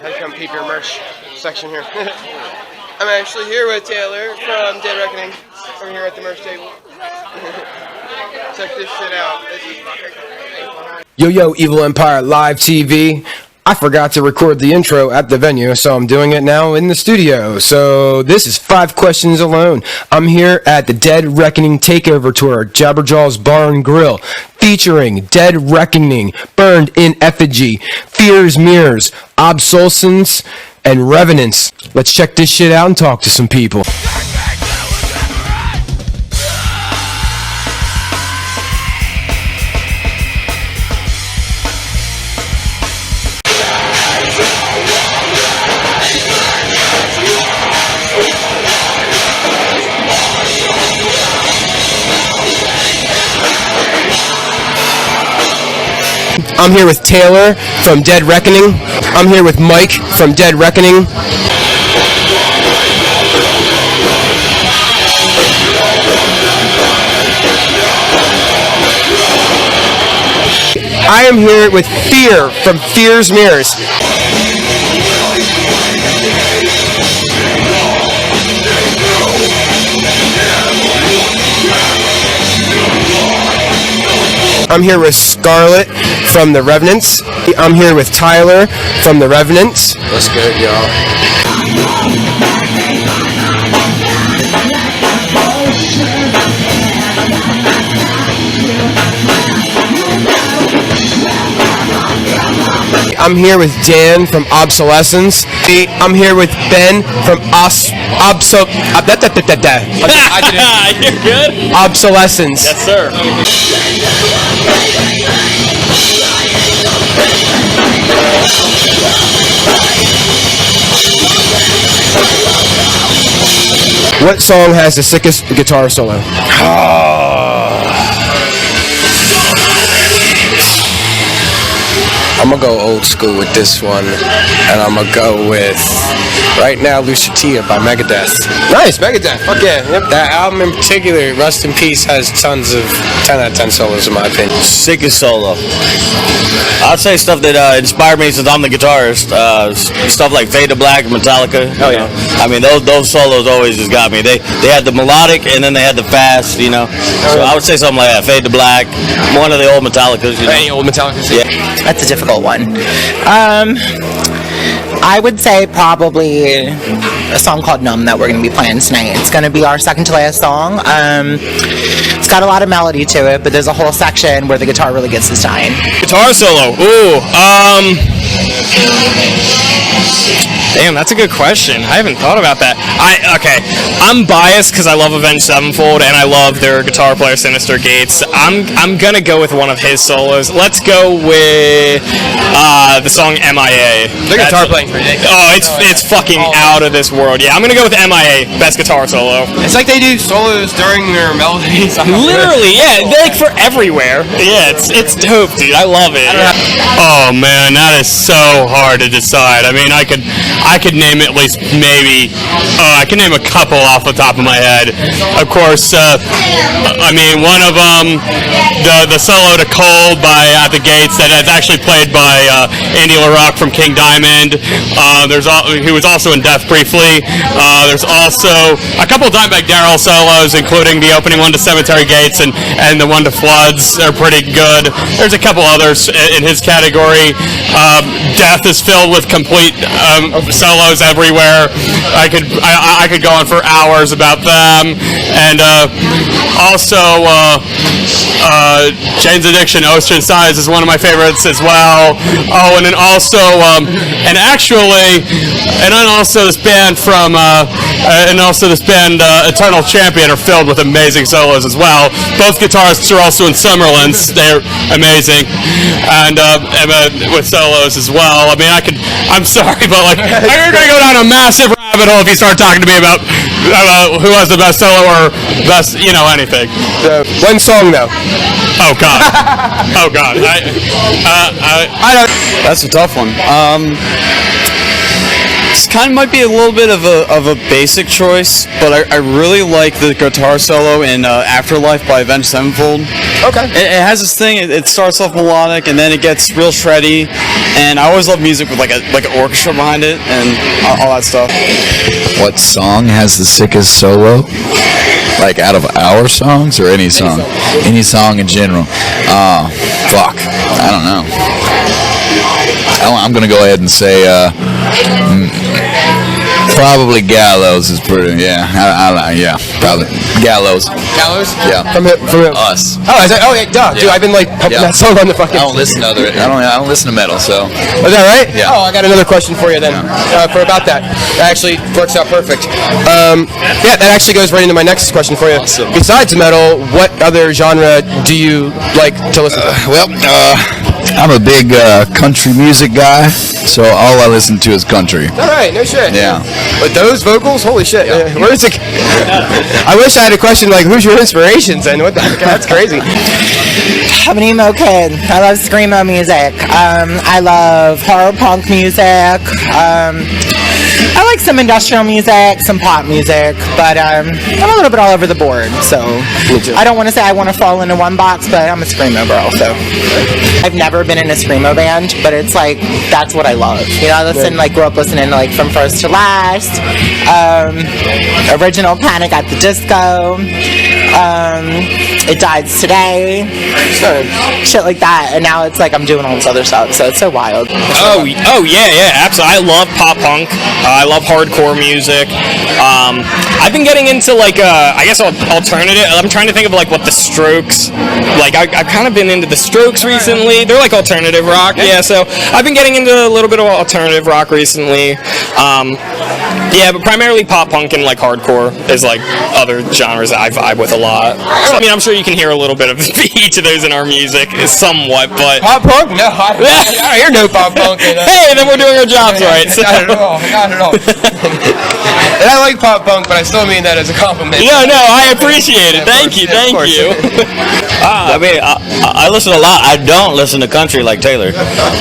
I come peep your merch section here. I'm actually here with Taylor from Dead Reckoning. Over here at the merch table. Check this shit out. This is fucking... Yo, Evil Empire Live TV. I forgot to record the intro at the venue, so I'm doing it now in the studio. So this is 5 Questions Alone. I'm here at the Dead Reckoning Takeover Tour, Jabberjaw's Bar and Grill, featuring Dead Reckoning, Burned in Effigy, Fears Mirrors, Obsolescence, and Revenants. Let's check this shit out and talk to some people. I'm here with Taylor from Dead Reckoning. I'm here with Mike from Dead Reckoning. I am here with Fear from Fears Mirrors. I'm here with Scarlett from the Revenants. I'm here with Tyler from the Revenants. What's good, y'all? I'm here with Dan from Obsolescence. I'm here with Ben from You're good? Obsolescence. Yes, sir. What song has the sickest guitar solo? I'm gonna go old school with this one, and I'm gonna go with right now Lucitia by Megadeth. Nice, Megadeth. Fuck yeah. Yep. That album in particular, Rust in Peace, has tons of 10 out of 10 solos in my opinion. Sickest solo. I'd say stuff that inspired me since I'm the guitarist. Stuff like Fade to Black, Metallica. Oh yeah. I mean, those solos always just got me. They had the melodic and then they had the fast, you know. So I would say something like that. Fade to Black, one of the old Metallicas. You know? Any old Metallicas? Yeah. That's a difficult one. I would say probably a song called Numb that we're going to be playing tonight. It's going to be our second to last song. It's got a lot of melody to it, but there's a whole section where the guitar really gets to shine. Guitar solo. Ooh. Damn, that's a good question. I haven't thought about that. I'm biased because I love Avenged Sevenfold and I love their guitar player Sinister Gates. I'm gonna go with one of his solos. Let's go with the song MIA. The guitar playing's ridiculous. Oh, it's fucking out of this world. Yeah, I'm gonna go with MIA, best guitar solo. It's like they do solos during their melodies. Literally, yeah, like for everywhere. Yeah, it's dope, dude. I love it. Oh man, that is so hard to decide. I mean, I could name at least maybe I can name a couple off the top of my head. Of course, I mean one of them, the solo to Cold by At the Gates that is actually played by Andy LaRock from King Diamond. He was also in Death briefly. There's also a couple of Dimebag Darrell solos, including the opening one to Cemetery Gates and the one to Floods are pretty good. There's a couple others in his category. Death is filled with complete solos everywhere. I could go on for hours about them, and also Jane's Addiction, Ocean Size is one of my favorites as well. Oh, and then also this band from Eternal Champion are filled with amazing solos as well. Both guitarists are also in Summerlin's. They're amazing, and with solos as well. I mean, I'm sorry, but like I'm gonna go down a massive rabbit hole if you start talking to me about who has the best solo or best, anything. One song though. Oh God. Oh God. That's a tough one. this kind of might be a little bit of a basic choice, but I really like the guitar solo in Afterlife by Avenged Sevenfold. Okay. It has this thing. It starts off melodic and then it gets real shreddy, and I always love music with like an orchestra behind it and all that stuff. What song has the sickest solo? Like out of our songs or any song? Any song in general. Fuck. I don't know. I'm gonna go ahead and say probably Gallows is pretty. Yeah, yeah, probably Gallows. Gallows? Yeah. From Us. Oh, yeah, duh, dude. I've been like pumping that song on the fucking. I don't listen to other. I don't listen to metal. So. Is that right? Yeah. Oh, I got another question for you then. For about that. That actually works out perfect. Yeah, that actually goes right into my next question for you. Awesome. Besides metal, what other genre do you like to listen to? I'm a big country music guy, so all I listen to is country. All right, no shit. Yeah. But those vocals, holy shit. Where's it? I wish I had a question like, who's your inspirations? And what the heck? That's crazy. I'm an emo kid. I love screamo music. I love horror punk music. I like some industrial music, some pop music, but I'm a little bit all over the board. So I don't want to say I want to fall into one box, but I'm a screamo girl. So I've never been in a screamo band, but it's like that's what I love. You know, I grew up listening to like From First to Last, original Panic at the Disco. It Dies Today, shit like that, and now it's like I'm doing all this other stuff, so it's so wild. Oh yeah, absolutely. I love pop punk. I love hardcore music. I've been getting into like I guess alternative. I'm trying to think of like what the Strokes. Like I've kind of been into the Strokes recently. They're like alternative rock. Yeah, so I've been getting into a little bit of alternative rock recently. Yeah, but primarily pop punk and like hardcore is like other genres that I vibe with a lot. So, I mean, I'm sure you can hear a little bit of each of those in our music, somewhat, but... Pop punk? No, I don't hear no pop punk. Hey, then we're doing our jobs right. So. Not at all. And I like pop punk, but I still mean that as a compliment. No, I appreciate it. Thank you. I mean, I listen a lot. I don't listen to country like Taylor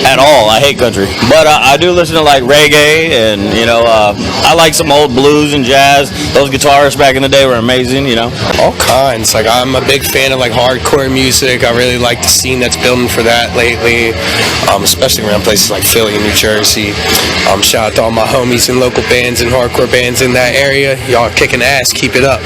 at all. I hate country, but I do listen to like reggae, and you know, I like some old blues and jazz. Those guitarists back in the day were amazing. You know, All kinds. Like, I'm a big fan of like hardcore music. I really like the scene that's building for that lately, especially around places like Philly and New Jersey. Shout out to all my homies and local bands and hardcore bands in that area. Y'all are kicking ass. Keep it up.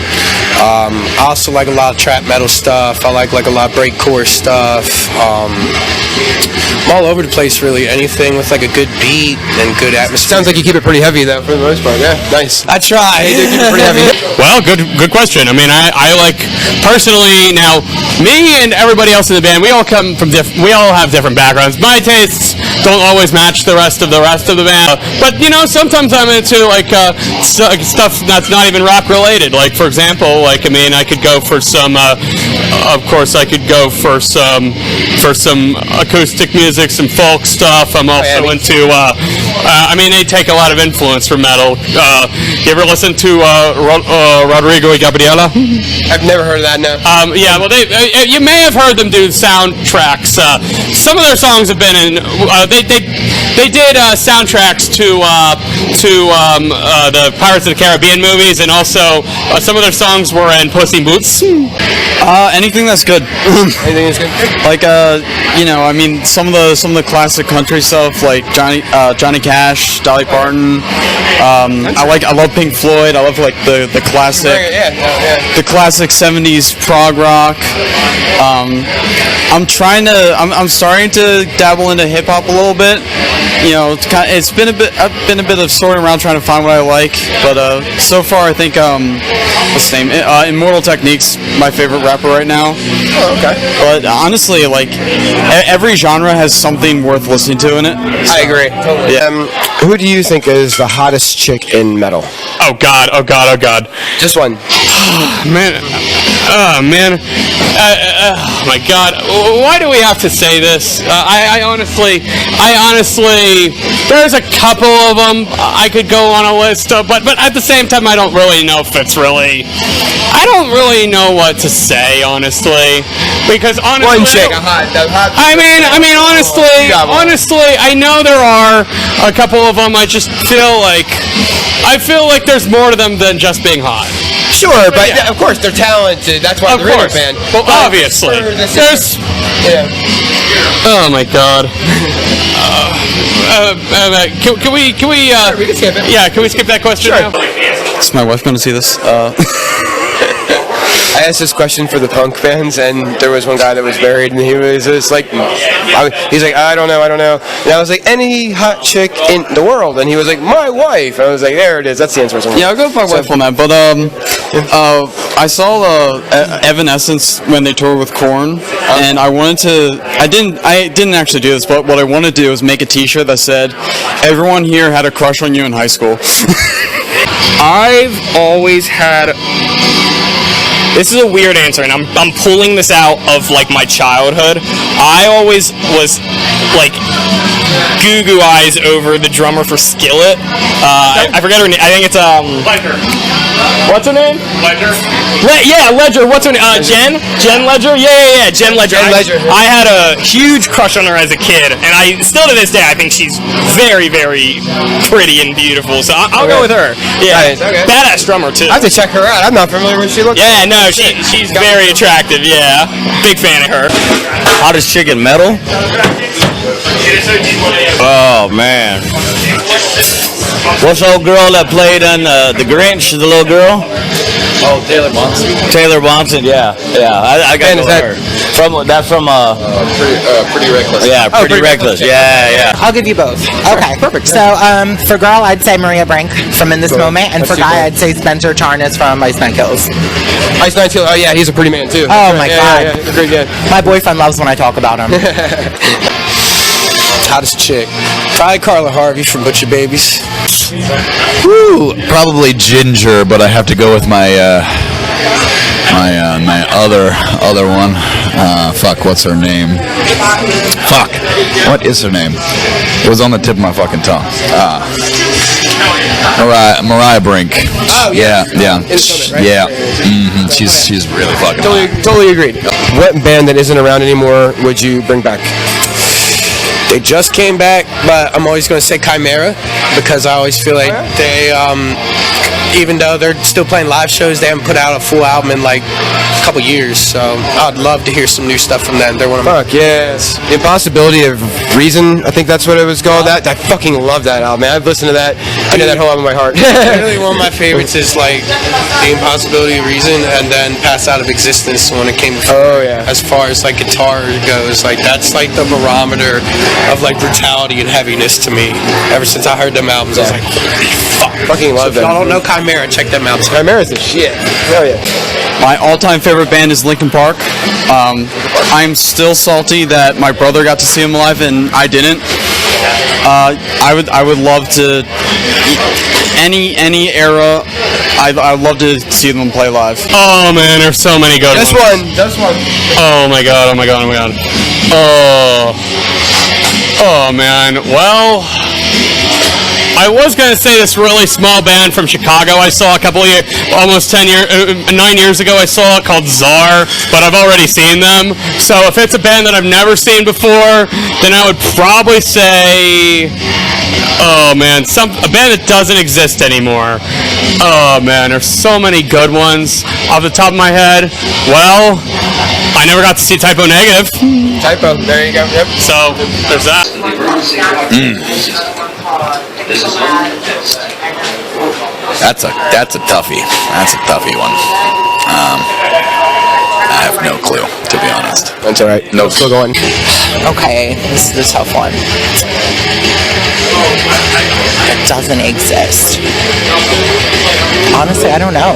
I also like a lot of trap metal stuff. I like a lot of breakcore stuff. I'm all over the place, really. Anything with like a good beat and good atmosphere. Sounds like you keep it pretty heavy, though, for the most part. Yeah, nice. I try. You do keep it pretty heavy. Well, good question. I mean, I like personally now. Me and everybody else in the band, we all come from we all have different backgrounds. My tastes don't always match the rest of the band. But you know, sometimes I'm into like stuff that's not even rock related. Like for example, like I mean, I could go for some. Of course, I could go for some acoustic music, some folk stuff. I'm also into. I mean, they take a lot of influence from metal. You ever listen to Rodrigo y Gabriela? I've never heard of that, no. Yeah, well, you may have heard them do soundtracks. Some of their songs have been in. They did soundtracks to the Pirates of the Caribbean movies, and also some of their songs were in Puss in Boots. Anything that's good. Anything is good? Like you know, I mean, some of the classic country stuff, like Johnny Cash, Dolly Parton. I love Pink Floyd. I love like the classic, the classic '70s prog rock. I'm starting to dabble into hip hop a little bit. You know, it's been a bit of sorting around trying to find what I like, but so far I think what's his name? Immortal Technique's my favorite rapper right now. Oh, okay. But honestly, like every genre has something worth listening to in it. I agree. Totally. Yeah. Who do you think is the hottest chick in metal? Oh God. Just one. Man, Oh man, oh my God! Why do we have to say this? I honestly, there's a couple of them I could go on a list of, but at the same time, I don't really know if it's really. I don't really know what to say, honestly, because honestly, One chick, I mean, honestly, I know there are a couple of them. I just feel like there's more to them than just being hot. Sure, but yeah, of course they're talented. That's why they're in a band. Well, obviously, there's. Yeah. Oh my God. Can we? Sure, we can skip it. Yeah, can we skip that question now? Is my wife going to see this? I asked this question for the punk bands, and there was one guy that was married, and he was just like, he's like, I don't know. And I was like, any hot chick in the world? And he was like, my wife. And I was like, there it is. That's the answer. Yeah, I'll go with my wife on that. But I saw Evanescence when they toured with Korn, and I wanted to. I didn't actually do this, but what I wanted to do was make a T-shirt that said, "Everyone here had a crush on you in high school." I've always had. This is a weird answer, and I'm pulling this out of like my childhood. I always was like goo eyes over the drummer for Skillet. I forget her name. I think it's Ledger. What's her name? Ledger. Yeah, Ledger. What's her name? Jen Ledger. Yeah. Jen Ledger. I had a huge crush on her as a kid, and I still to this day I think she's very, very pretty and beautiful. So I'll go with her. Yeah, Nice, okay. Badass drummer too. I have to check her out. I'm not familiar with she looks. Yeah, no, she's very attractive. Yeah, big fan of her. Hottest chick in metal? Oh man. What's the old girl that played on The Grinch, the little girl? Oh, Taylor Monson. Taylor Monson, yeah. I got to know her. That's from Pretty Reckless. yeah, Pretty Reckless. Yeah. I'll give you both. Okay. Perfect. So, for girl, I'd say Maria Brink from In This Moment, and for guy, I'd say Spencer Charnas from Ice Nine Kills. Ice Nine Kills. Oh yeah, he's a pretty man too. Oh my God. Yeah, he's a great guy. My boyfriend loves when I talk about him. Hottest chick. Probably Carla Harvey from Butcher Babies. Woo, probably Ginger, but I have to go with my my other one. Fuck, what's her name? Fuck, what is her name? It was on the tip of my fucking tongue. Mariah Brink. Oh yeah. Yeah. Yeah. Mm-hmm. She's really fucking hot. Totally agreed. What band that isn't around anymore would you bring back? They just came back, but I'm always going to say Chimera because I always feel like they, even though they're still playing live shows, they haven't put out a full album in like a couple years. So I'd love to hear some new stuff from them. They're one of my. Fuck yes. The Impossibility of Reason. I think that's what it was called. I fucking love that album, man. I've listened to that. I know that whole album by heart. Really, one of my favorites is like The Impossibility of Reason, and then Pass Out of Existence when it came. Oh yeah. As far as like guitar goes, like that's like the barometer of like brutality and heaviness to me. Ever since I heard them albums, I was like, holy fuck. Fucking love So if them. y'all don't know Chimera, check them out. Chimera's the shit. Hell yeah. My all-time favorite band is Linkin Park. I'm still salty that my brother got to see them live and I didn't. I would love to any era. I'd love to see them play live. Oh man, there's so many good This ones. one. Oh my god. Oh man. Well, I was gonna say this really small band from Chicago I saw a couple of years, almost 9 years ago. I saw it called Czar, but I've already seen them. So if it's a band that I've never seen before, then I would probably say, oh man, a band that doesn't exist anymore. Oh man, there's so many good ones off the top of my head. Well, I never got to see Typo Negative, Typo. There you go. Yep. so there's that. That's a toughie. That's a toughie one. I have no clue, to be honest. That's all right. No. Still going. Okay, this is a tough one. It doesn't exist. Honestly, I don't know.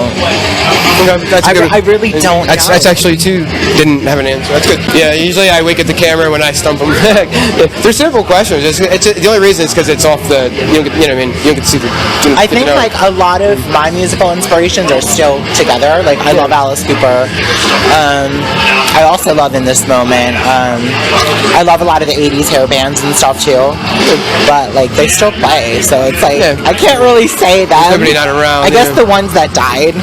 That's a good. I really don't know. That's actually too. Didn't have an answer. That's good. Yeah, usually I wink at the camera when I stump them. They're simple questions. The only reason is because it's off the. You know what I mean? You don't get to see the. I think like a lot of my musical inspirations are still together. Like I love Alice Cooper. I also love In This Moment. I love a lot of the 80s hair bands and stuff too. But like they still play, so it's like I can't really say that. Nobody not around. I guess the ones that died.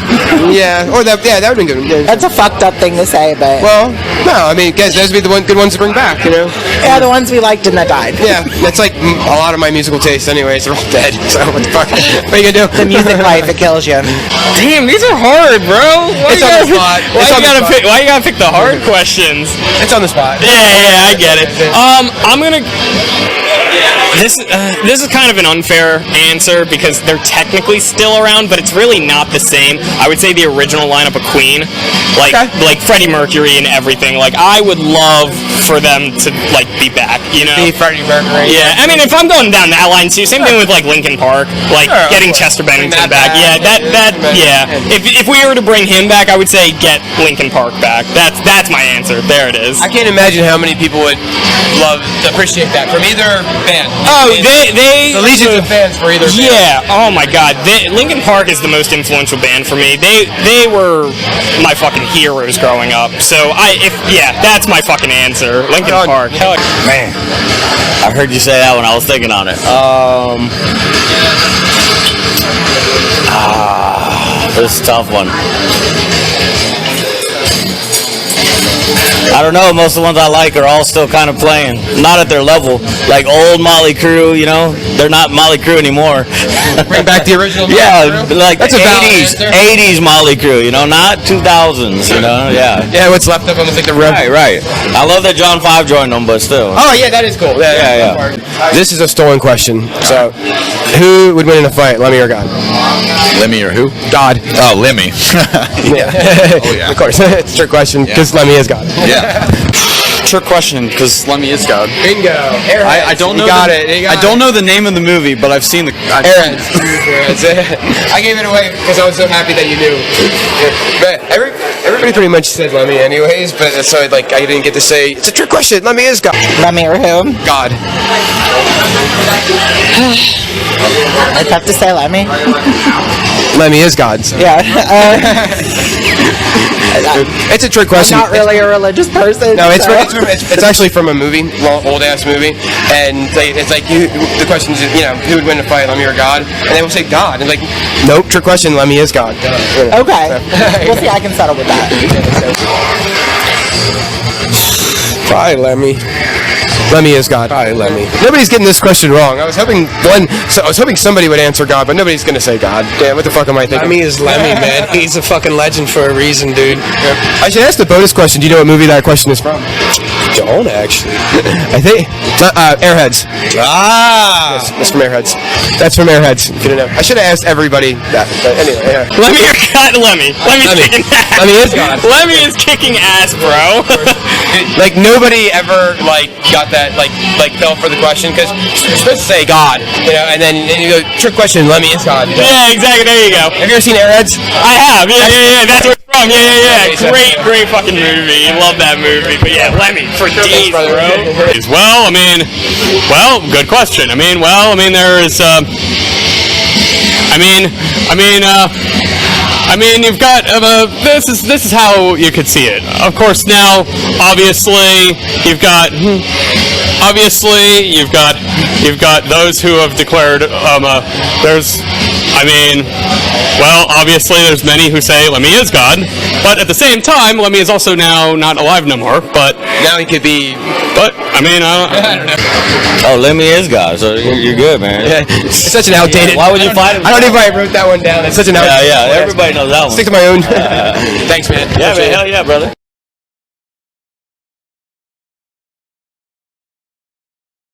Yeah, or that. Yeah, that would be good. Yeah. That's a fucked up thing to say, but Well, no, I mean, guys, those would be the good ones to bring back. You know. yeah, the ones we liked and that died. Yeah, that's like a lot of my musical tastes. Anyways, they're all dead. So what the fuck? What are you gonna do? The music life, it kills you. Damn, these are hard, bro. It's on the spot. Why you gotta pick the hard questions? It's on the spot. Yeah, I get it. I'm gonna. This is kind of an unfair answer because they're technically still around, but it's really not the same. I would say the original lineup of Queen, like Freddie Mercury and everything. Like I would love for them to like be back. You know, Freddie Mercury. yeah. I mean, if I'm going down that line too, same thing with like Linkin Park, like getting Chester Bennington back. Yeah, yeah. If we were to bring him back, I would say get Linkin Park back. That's my answer. There it is. I can't imagine how many people would appreciate that from either band. Oh, they the legions of fans for either band. Yeah. Oh my God. Linkin Park is the most influential band for me. They were my fucking heroes growing up. So that's my fucking answer. Linkin Park. Hell yeah. Man, I heard you say that when I was thinking on it. This is a tough one. I don't know. Most of the ones I like are all still kind of playing. Not at their level. Like old Motley Crue, you know, they're not Motley Crue anymore. Bring back the original. Yeah, like That's the a valid 80s, answer. 80s Motley Crue, you know, not 2000s, you know, yeah. Yeah, what's left of them is like the Rev. Right. I love that John 5 joined them, but still. Oh yeah, that is cool. Yeah. This is a stolen question. So, who would win in a fight, Lemmy or God? Lemmy or who? God. Oh, Lemmy. Yeah. Oh, yeah. Of course, it's a trick question because Lemmy is God. Yeah. Trick question, because Lemmy is God. Bingo. I don't know. I don't know the name of the movie, but I've seen the. Airheads. I gave it away because I was so happy that you knew. But everybody pretty much said Lemmy anyways, but so like I didn't get to say it's a trick question. Lemmy is God. Lemmy or who? God. I'd have to say Lemmy. Lemmy is God. So. Yeah. It's a trick question. I'm not really a religious person. No, it's so. it's actually from a movie, old ass movie, and it's like the question is, you know, who would win a fight, Lemmy or God? And they will say God, and like, nope, trick question, Lemmy is God. Okay. We'll see. I can settle with that. Probably Lemmy. Lemmy is God. Probably Lemmy. Nobody's getting this question wrong. I was hoping somebody would answer God, but nobody's gonna say God. Damn, what the fuck am I thinking? Lemmy is Lemmy, man. He's a fucking legend for a reason, dude. I should ask the bonus question. Do you know what movie that question is from? Don't actually. I think Airheads. Ah. That's from Airheads. That's from Airheads. If you didn't know, I should have asked everybody that. But anyway, yeah. Lemmy or God? Lemmy. Lemmy's kicking ass. Lemmy is God. Lemmy is kicking ass, bro. Like nobody ever like got that like fell for the question because you're supposed to say God, you know, and then you go trick question. Lemmy is God. Yeah, exactly. There you go. Have you ever seen Airheads? I have. Yeah. That's where it's from. Yeah. Great fucking movie. Love that movie. But yeah, Lemmy for days, bro. Well, I mean, good question. There's, you've got this is how you could see it. Of course, now obviously you've got those who have declared obviously there's many who say Lemmy is God, but at the same time Lemmy is also now not alive no more. But Now he could be. I don't know. Oh, Lemmy is God, so you're good, man. Yeah, it's such an outdated. Why would you fight him? I don't even know if I wrote that one down. It's such an outdated. Yeah, everybody knows that one. Stick to my own. Thanks, man. Yeah, man, hell yeah, brother.